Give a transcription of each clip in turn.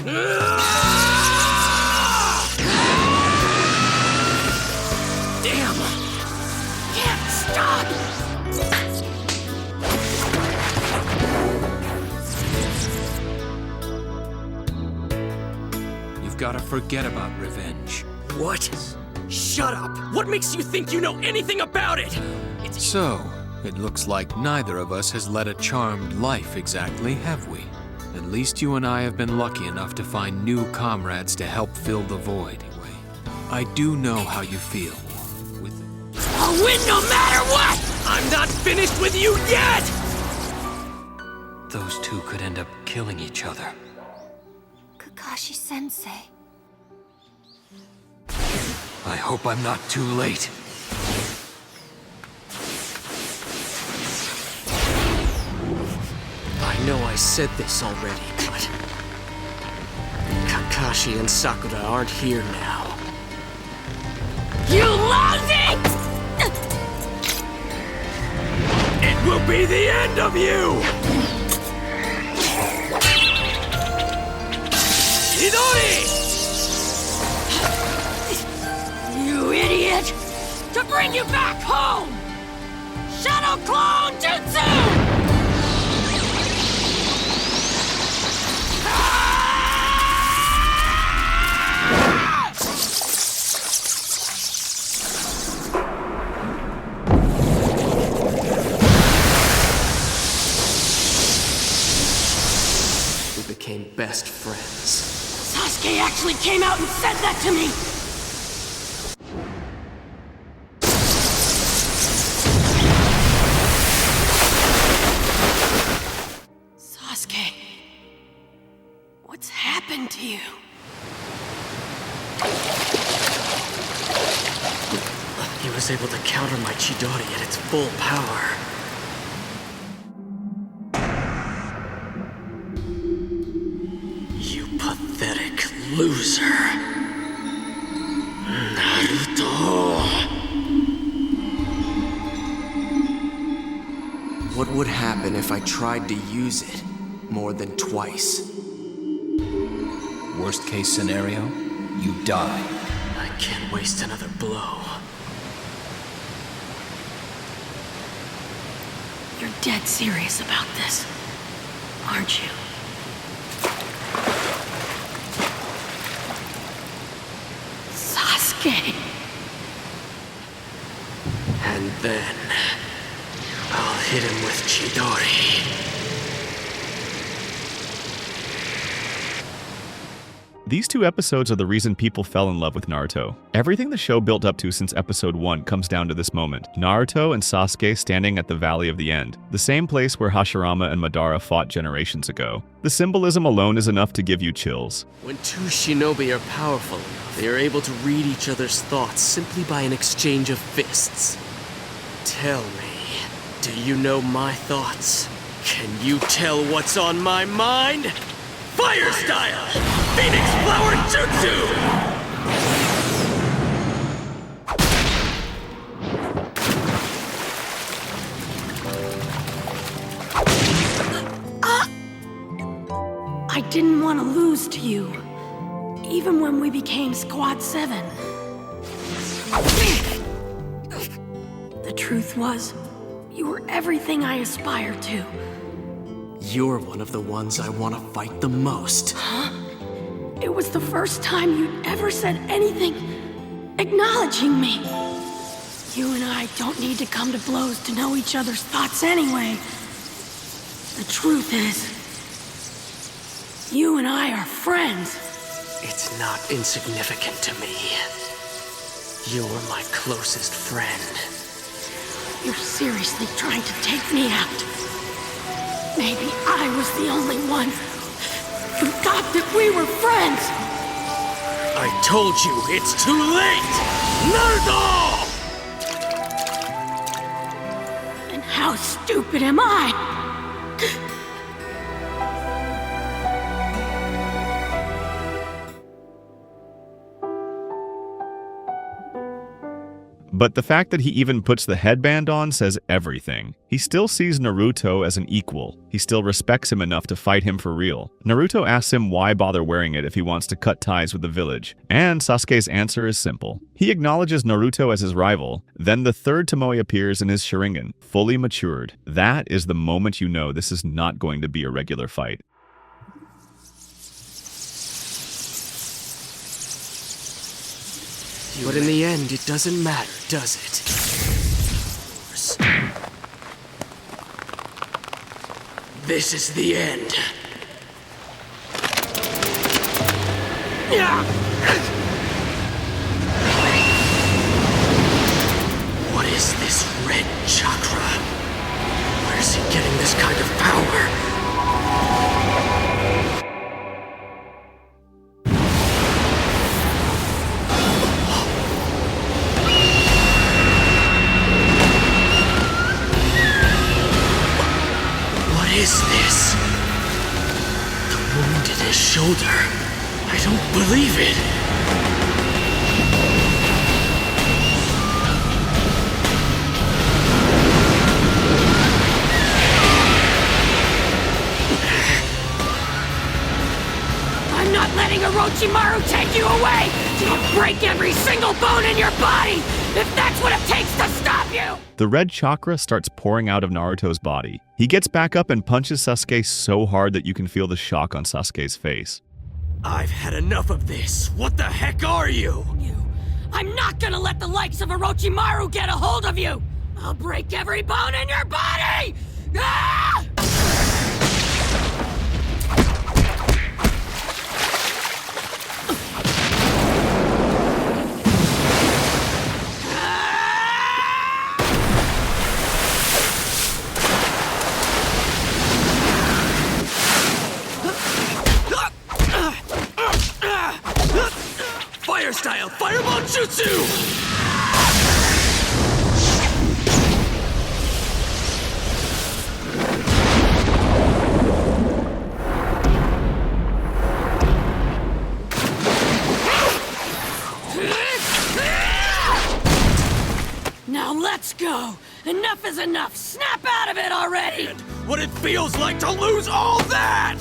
Damn! Can't stop! You've got to forget about revenge. What? Shut up! What makes you think you know anything about it? So, it looks like neither of us has led a charmed life exactly, have we? At least you and I have been lucky enough to find new comrades to help fill the void. I do know how you feel with it. I'll win no matter what! I'm not finished with you yet! Those two could end up killing each other. Kakashi-sensei. I hope I'm not too late. I know I said this already, but Kakashi and Sakura aren't here now. You lousy! It will be the end of you! Chidori! You idiot! To bring you back home! Shadow Clone Jutsu! Became best friends. Sasuke actually came out and said that to me! Sasuke, what's happened to you? He was able to counter my Chidori at its full power. Pathetic loser. Naruto. What would happen if I tried to use it more than twice? Worst case scenario, you die. I can't waste another blow. You're dead serious about this, aren't you? And then I'll hit him with Chidori. These two episodes are the reason people fell in love with Naruto. Everything the show built up to since episode 1 comes down to this moment. Naruto and Sasuke standing at the Valley of the End, the same place where Hashirama and Madara fought generations ago. The symbolism alone is enough to give you chills. When two shinobi are powerful enough, they are able to read each other's thoughts simply by an exchange of fists. Tell me, do you know my thoughts? Can you tell what's on my mind? Fire style! Phoenix Flower Jutsu! I didn't want to lose to you, even when we became Squad 7. The truth was, you were everything I aspired to. You're one of the ones I want to fight the most. Huh? It was the first time you'd ever said anything acknowledging me. You and I don't need to come to blows to know each other's thoughts anyway. The truth is, you and I are friends. It's not insignificant to me. You're my closest friend. You're seriously trying to take me out. Maybe I was the only one who thought that we were friends. I told you, it's too late! Naruto! And how stupid am I? But the fact that he even puts the headband on says everything. He still sees Naruto as an equal. He still respects him enough to fight him for real. Naruto asks him why bother wearing it if he wants to cut ties with the village. And Sasuke's answer is simple. He acknowledges Naruto as his rival. Then the third Tomoe appears in his Sharingan, fully matured. That is the moment you know this is not going to be a regular fight. But in the end, it doesn't matter, does it? This is the end. What is this red chakra? Where's he getting this kind of power? What is this? The wound in his shoulder. I don't believe it. I'm not letting Orochimaru take you away! I'll break every single bone in your body if that's what it takes to stop you! The red chakra starts pouring out of Naruto's body. He gets back up and punches Sasuke so hard that you can feel the shock on Sasuke's face. I've had enough of this. What the heck are you? I'm not gonna let the likes of Orochimaru get a hold of you! I'll break every bone in your body! Ah! Fire style fireball jutsu! Now let's go! Enough is enough! Snap out of it already! And what it feels like to lose all that!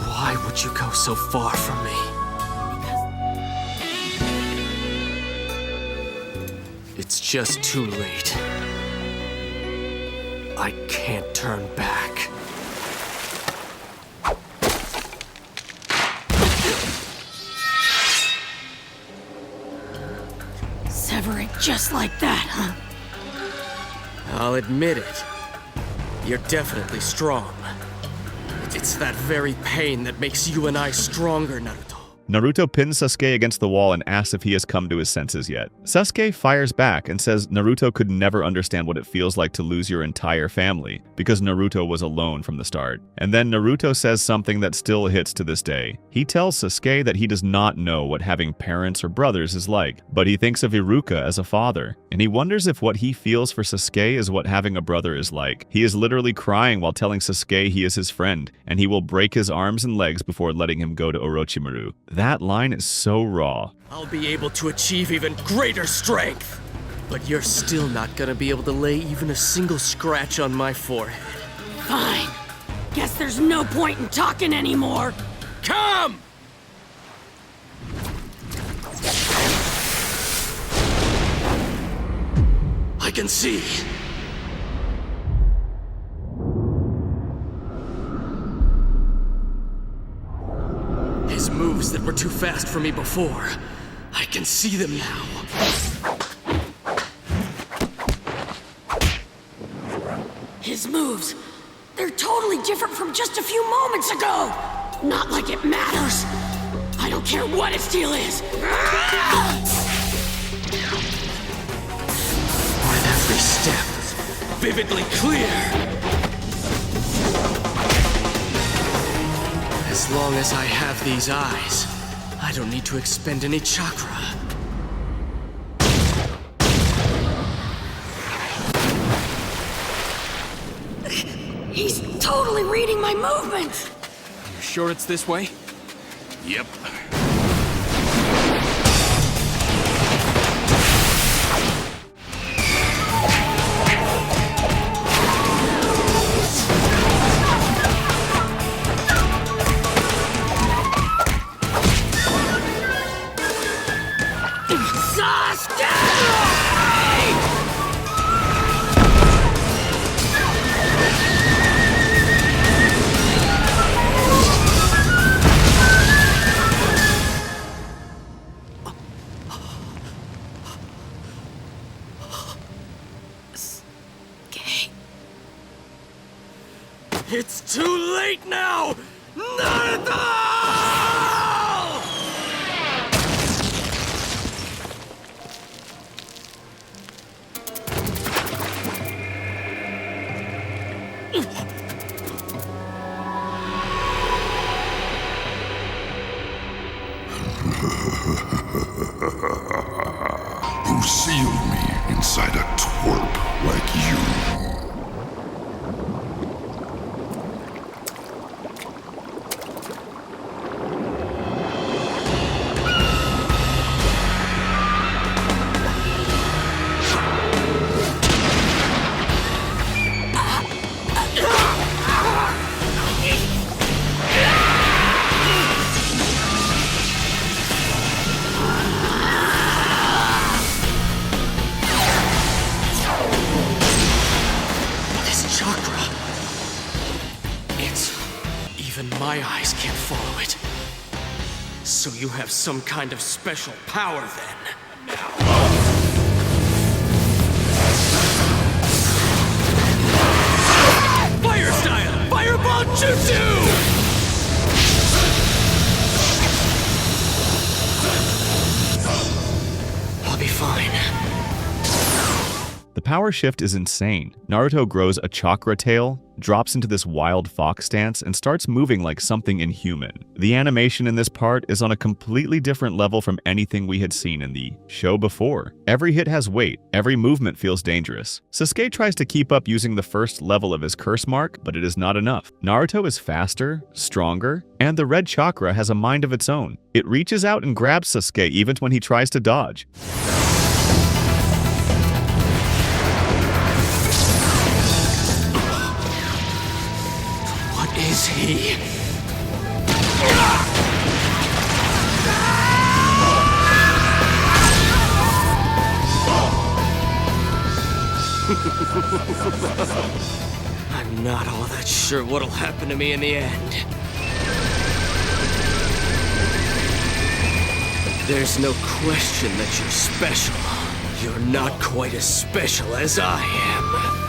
Why would you go so far from me? It's just too late. I can't turn back. Sever it just like that, huh? I'll admit it. You're definitely strong. It's that very pain that makes you and I stronger, Naruto. Naruto pins Sasuke against the wall and asks if he has come to his senses yet. Sasuke fires back and says Naruto could never understand what it feels like to lose your entire family, because Naruto was alone from the start. And then Naruto says something that still hits to this day. He tells Sasuke that he does not know what having parents or brothers is like, but he thinks of Iruka as a father, and he wonders if what he feels for Sasuke is what having a brother is like. He is literally crying while telling Sasuke he is his friend, and he will break his arms and legs before letting him go to Orochimaru. That line is so raw. I'll be able to achieve even greater strength. But you're still not gonna be able to lay even a single scratch on my forehead. Fine. Guess there's no point in talking anymore. Come! I can see. His moves that were too fast for me before. I can see them now. His moves, they're totally different from just a few moments ago. Not like it matters. I don't care what his deal is. With every step, vividly clear. As long as I have these eyes, I don't need to expend any chakra. He's totally reading my movements! You sure it's this way? Yep. It's too late now! Naruto! Who sealed me inside a twerp like you? Even my eyes can't follow it. So you have some kind of special power then? Fire style! Fireball jutsu! I'll be fine. The power shift is insane. Naruto grows a chakra tail, drops into this wild fox stance, and starts moving like something inhuman. The animation in this part is on a completely different level from anything we had seen in the show before. Every hit has weight, every movement feels dangerous. Sasuke tries to keep up using the first level of his curse mark, but it is not enough. Naruto is faster, stronger, and the red chakra has a mind of its own. It reaches out and grabs Sasuke even when he tries to dodge. Is he? I'm not all that sure what'll happen to me in the end. There's no question that you're special. You're not quite as special as I am.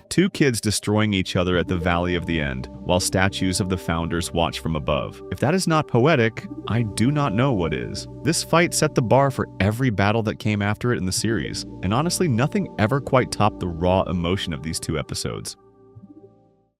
Two kids destroying each other at the Valley of the End, while statues of the founders watch from above. If that is not poetic, I do not know what is. This fight set the bar for every battle that came after it in the series, and honestly, nothing ever quite topped the raw emotion of these two episodes.